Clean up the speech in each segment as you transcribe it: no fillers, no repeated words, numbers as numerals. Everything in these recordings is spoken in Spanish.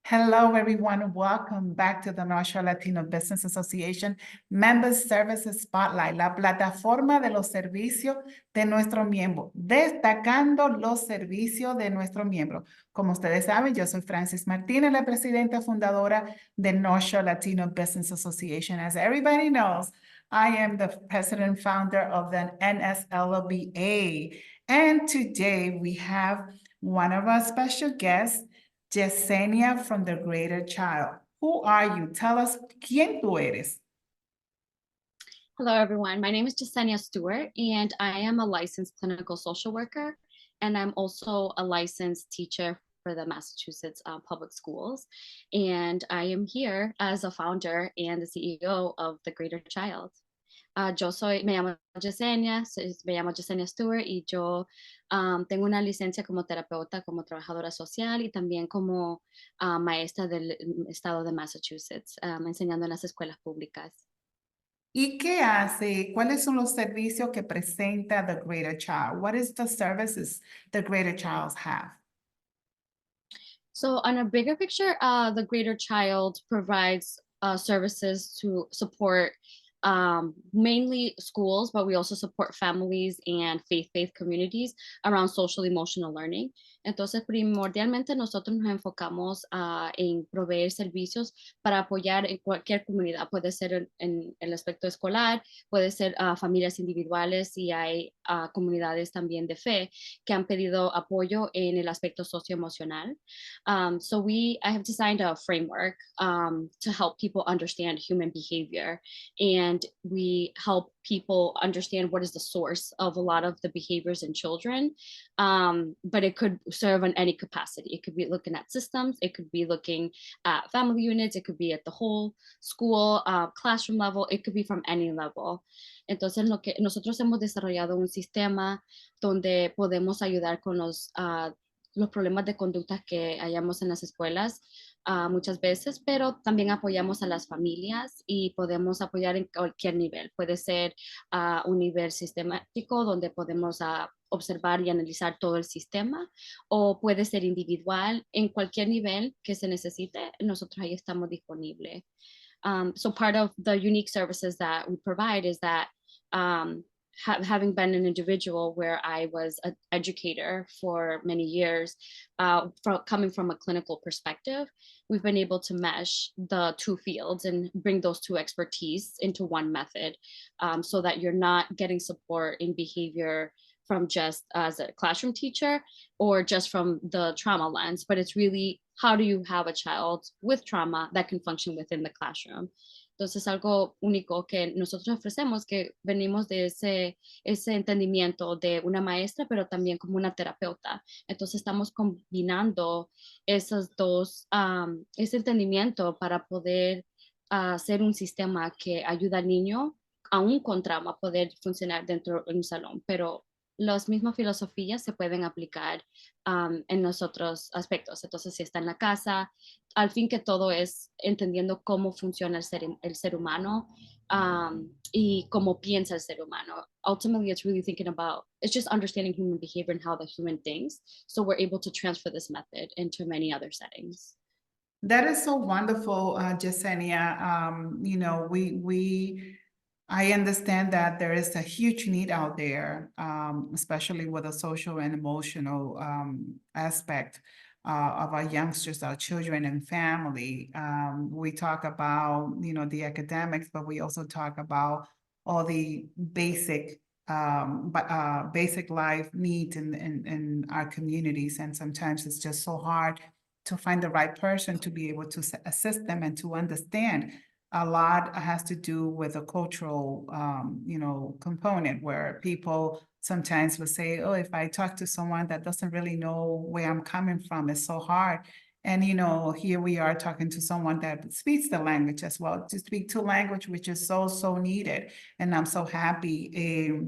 Hello, everyone. Welcome back to the North Shore Latino Business Association Members Services Spotlight, la plataforma de los servicios de nuestro miembro, destacando los servicios de nuestro miembro. Como ustedes saben, yo soy Francis Martínez, la presidenta fundadora de North Shore Latino Business Association. As everybody knows, I am the president and founder of the NSLBA. And today we have one of our special guests, Yesenia from the Greater Child. Who are you? Tell us quién tú eres. Hello, everyone. My name is Yesenia Stewart, and I am a licensed clinical social worker, and I'm also a licensed teacher for the Massachusetts public schools. And I am here as a founder and the CEO of the Greater Child. Me llamo Yesenia, me llamo Yesenia Stewart y yo tengo una licencia como terapeuta, como trabajadora social y también como maestra del estado de Massachusetts, enseñando en las escuelas públicas. ¿Y qué hace? ¿Cuáles son los servicios que presenta the Greater Child? What is the services the Greater Child have? So on a bigger picture, the Greater Child provides services to support mainly schools, but we also support families and faith-based communities around social emotional learning. Entonces, primordialmente nosotros nos enfocamos en proveer servicios para apoyar en cualquier comunidad. Puede ser en el aspecto escolar, puede ser familias individuales y hay comunidades también de fe que han pedido apoyo en el aspecto socioemocional. So I have designed a framework to help people understand human behavior, and we help people understand what is the source of a lot of the behaviors in children. But it could serve in any capacity. It could be looking at systems, it could be looking at family units, it could be at the whole school, classroom level, it could be from any level. Entonces, nosotros hemos desarrollado un sistema donde podemos ayudar con los problemas de conducta que hayamos en las escuelas muchas veces, pero también apoyamos a las familias y podemos apoyar en cualquier nivel. Puede ser un nivel sistemático donde podemos observar y analizar todo el sistema, o puede ser individual en cualquier nivel que se necesite. Nosotros ahí estamos disponibles. So part of the unique services that we provide is that having been an individual where I was an educator for many years, coming from a clinical perspective, we've been able to mesh the two fields and bring those two expertise into one method, so that you're not getting support in behavior from just as a classroom teacher or just from the trauma lens, but it's really how do you have a child with trauma that can function within the classroom. Entonces, algo único que nosotros ofrecemos, que venimos de ese entendimiento de una maestra, pero también como una terapeuta. Entonces, estamos combinando esos dos, ese entendimiento para poder hacer un sistema que ayuda al niño, aún con trauma, a poder funcionar dentro de un salón, pero las mismas filosofías se pueden aplicar en los otros aspectos. Entonces, si está en la casa, al fin que todo es entendiendo cómo funciona el ser humano y cómo piensa el ser humano. Ultimately, it's really thinking about, it's just understanding human behavior and how the human thinks. So we're able to transfer this method into many other settings. That is so wonderful, Yesenia. I understand that there is a huge need out there, especially with the social and emotional aspect of our youngsters, our children and family. We talk about, the academics, but we also talk about all the basic life needs in our communities. And sometimes it's just so hard to find the right person to be able to assist them and to understand. A lot has to do with a cultural, component where people sometimes will say, oh, if I talk to someone that doesn't really know where I'm coming from, it's so hard. And, here we are talking to someone that speaks the language as well, to speak two language, which is so, so needed. And I'm so happy.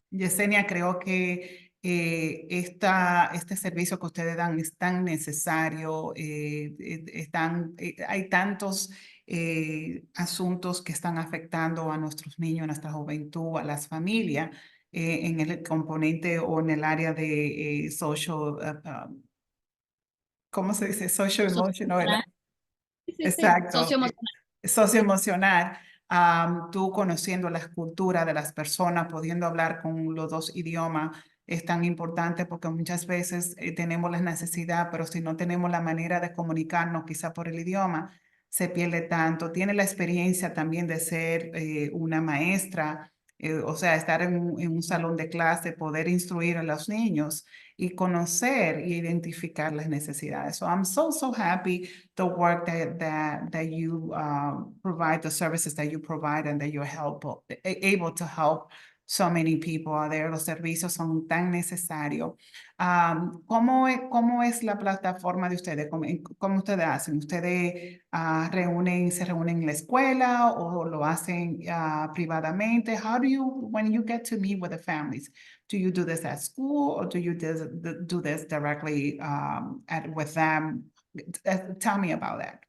Yesenia, creo que este servicio que ustedes dan es tan necesario, hay tantos asuntos que están afectando a nuestros niños, a nuestra juventud, a las familias, en el componente o en el área de social ¿cómo se dice? Social emotional. Socioemocional. Sí, sí, sí, Exacto, socioemocional. Sí. socioemocional, tú conociendo la cultura de las personas, pudiendo hablar con los dos idiomas, es tan importante porque muchas veces tenemos la necesidad, pero si no tenemos la manera de comunicarnos, quizá por el idioma, se pierde tanto. Tiene la experiencia también de ser una maestra, o sea, estar en un salón de clase, poder instruir a los niños y conocer e identificar las necesidades. So I'm so, so happy the work that you provide, the services that you provide, and that you're able to help so many people out there. Los servicios son tan necesarios. ¿Cómo es la plataforma de ustedes? ¿Cómo ustedes hacen? ¿Ustedes se reúnen en la escuela o lo hacen privadamente? How do you, when you get to meet with the families, do you do this at school or do you do this directly with them? Tell me about that.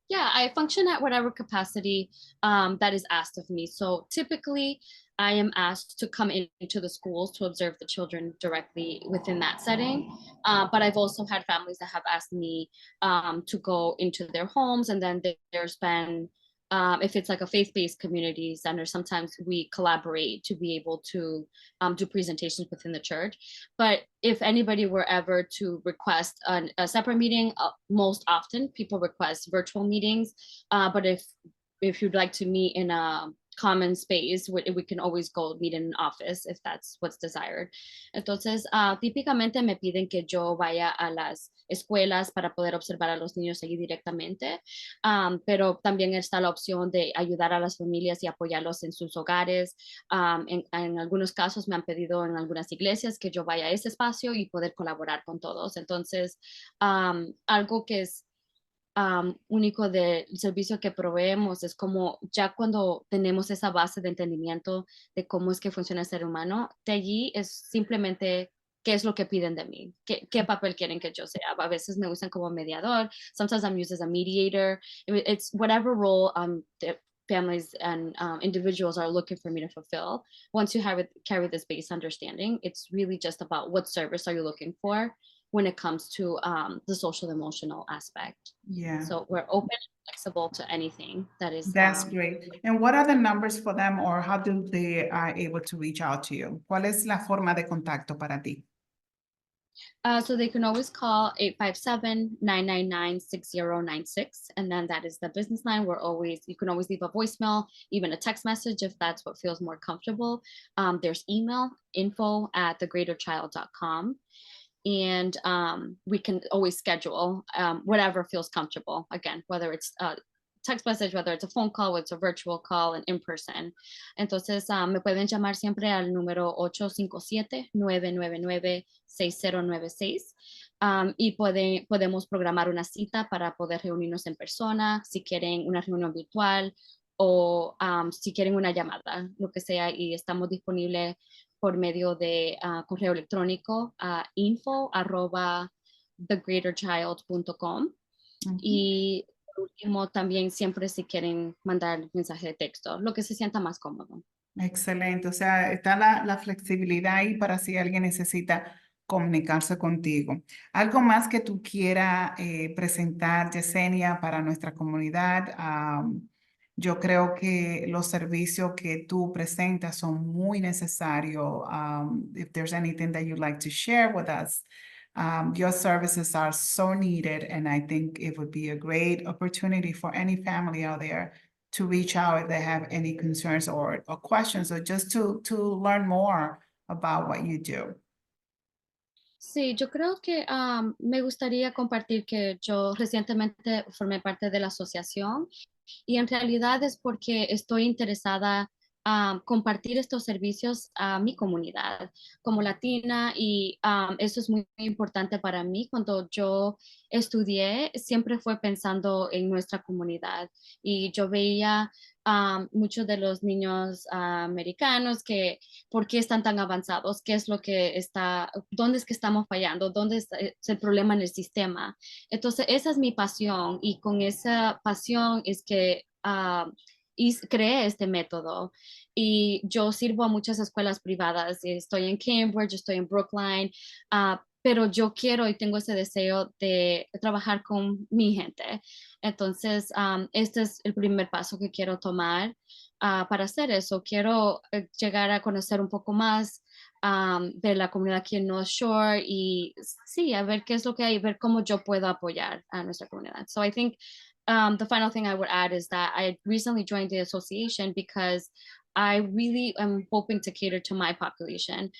Yeah, I function at whatever capacity that is asked of me. So typically, I am asked to come into the schools to observe the children directly within that setting. But I've also had families that have asked me to go into their homes, and then there's been if it's like a faith-based community center, sometimes we collaborate to be able to do presentations within the church. But if anybody were ever to request a separate meeting, most often people request virtual meetings. But if you'd like to meet in a common space, we can always go meet in an office if that's what's desired. Entonces, típicamente me piden que yo vaya a las escuelas para poder observar a los niños allí directamente, pero también está la opción de ayudar a las familias y apoyarlos en sus hogares. En algunos casos me han pedido en algunas iglesias que yo vaya a ese espacio y poder colaborar con todos. Entonces, algo que es único del servicio que proveemos es como ya cuando tenemos esa base de entendimiento de cómo es que funciona el ser humano, de allí es simplemente qué es lo que piden de mí, qué papel quieren que yo sea. A veces me usan como mediador, sometimes I'm used as a mediator. It's whatever role the families and individuals are looking for me to fulfill. Once you carry this base understanding, it's really just about what service are you looking for when it comes to the social emotional aspect. Yeah, So we're open and flexible to anything that is. that's great. And what are the numbers for them, or how do they are able to reach out to you? ¿Cuál es la forma de contacto para ti? So they can always call 857-999-6096. And then that is the business line. You can always leave a voicemail, even a text message if that's what feels more comfortable. There's email, info@thegreaterchild.com. And we can always schedule whatever feels comfortable. Again, whether it's text message, whether it's a phone call, whether it's a virtual call, and in person. Entonces, me pueden llamar siempre al número 857-999-6096. Y podemos programar una cita para poder reunirnos en persona, si quieren una reunión virtual o si quieren una llamada, lo que sea, y estamos disponibles por medio de correo electrónico a info@thegreaterchild.com. Y por último, también siempre si quieren mandar mensaje de texto, lo que se sienta más cómodo. Excelente, o sea, está la flexibilidad ahí para si alguien necesita comunicarse contigo. ¿Algo más que tú quieras presentar, Yesenia, para nuestra comunidad? Yo creo que los servicios que tú presentas son muy necesarios. If there's anything that you'd like to share with us, your services are so needed, and I think it would be a great opportunity for any family out there to reach out if they have any concerns or questions, or just to learn more about what you do. Sí, yo creo que me gustaría compartir que yo recientemente formé parte de la asociación y en realidad es porque estoy interesada compartir estos servicios a mi comunidad como latina y eso es muy, muy importante para mí. Cuando yo estudié, siempre fue pensando en nuestra comunidad y yo veía muchos de los niños americanos que por qué están tan avanzados, qué es lo que está, dónde es que estamos fallando, dónde es el problema en el sistema. Entonces, esa es mi pasión y con esa pasión es que creé este método y yo sirvo a muchas escuelas privadas. Estoy en Cambridge, estoy en Brookline, pero yo quiero y tengo ese deseo de trabajar con mi gente. Entonces, este es el primer paso que quiero tomar para hacer eso. Quiero llegar a conocer un poco más de la comunidad aquí en North Shore y sí, a ver qué es lo que hay, ver cómo yo puedo apoyar a nuestra comunidad. So I think the final thing I would add is that I recently joined the association because I really am hoping to cater to my population,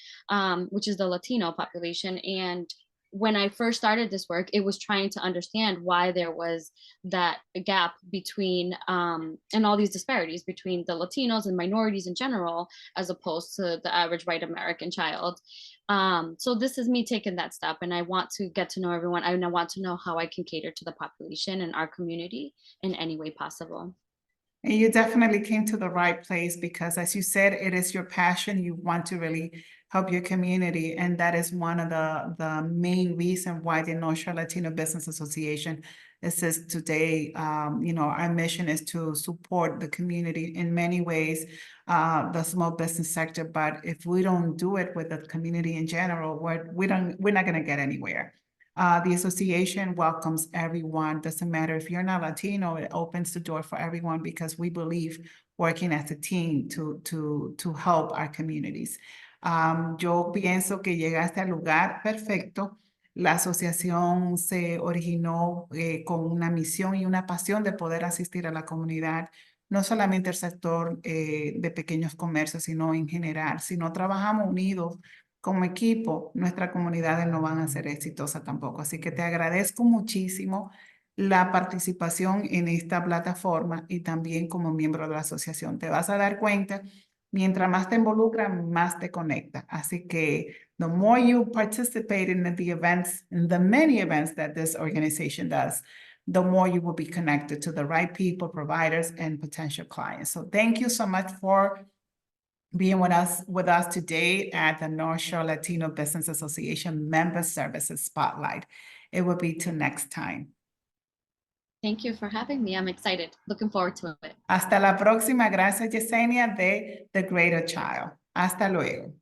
which is the Latino population. And when I first started this work, it was trying to understand why there was that gap between and all these disparities between the Latinos and minorities in general, as opposed to the average white American child. So this is me taking that step, and I want to get to know everyone. I want to know how I can cater to the population in our community in any way possible. And you definitely came to the right place because, as you said, it is your passion. You want to really help your community. And that is one of the main reason why the North Shore Latino Business Association exists today. Our mission is to support the community in many ways, the small business sector. But if we don't do it with the community in general, we're not going to get anywhere. The association welcomes everyone. Doesn't matter if you're not Latino, it opens the door for everyone because we believe working as a team to help our communities. Yo pienso que llegaste al lugar perfecto. La asociación se originó con una misión y una pasión de poder asistir a la comunidad, no solamente el sector de pequeños comercios, sino en general. Si no trabajamos unidos como equipo, nuestras comunidades no van a ser exitosas tampoco. Así que te agradezco muchísimo la participación en esta plataforma y también como miembro de la asociación. Te vas a dar cuenta, mientras más te involucras, más te conecta. Así que the more you participate in the events, in the many events that this organization does, the more you will be connected to the right people, providers, and potential clients. So thank you so much for being with us today at the North Shore Latino Business Association Member Services Spotlight. It will be till next time. Thank you for having me. I'm excited. Looking forward to it. Hasta la próxima. Gracias, Yesenia, de The Greater Child. Hasta luego.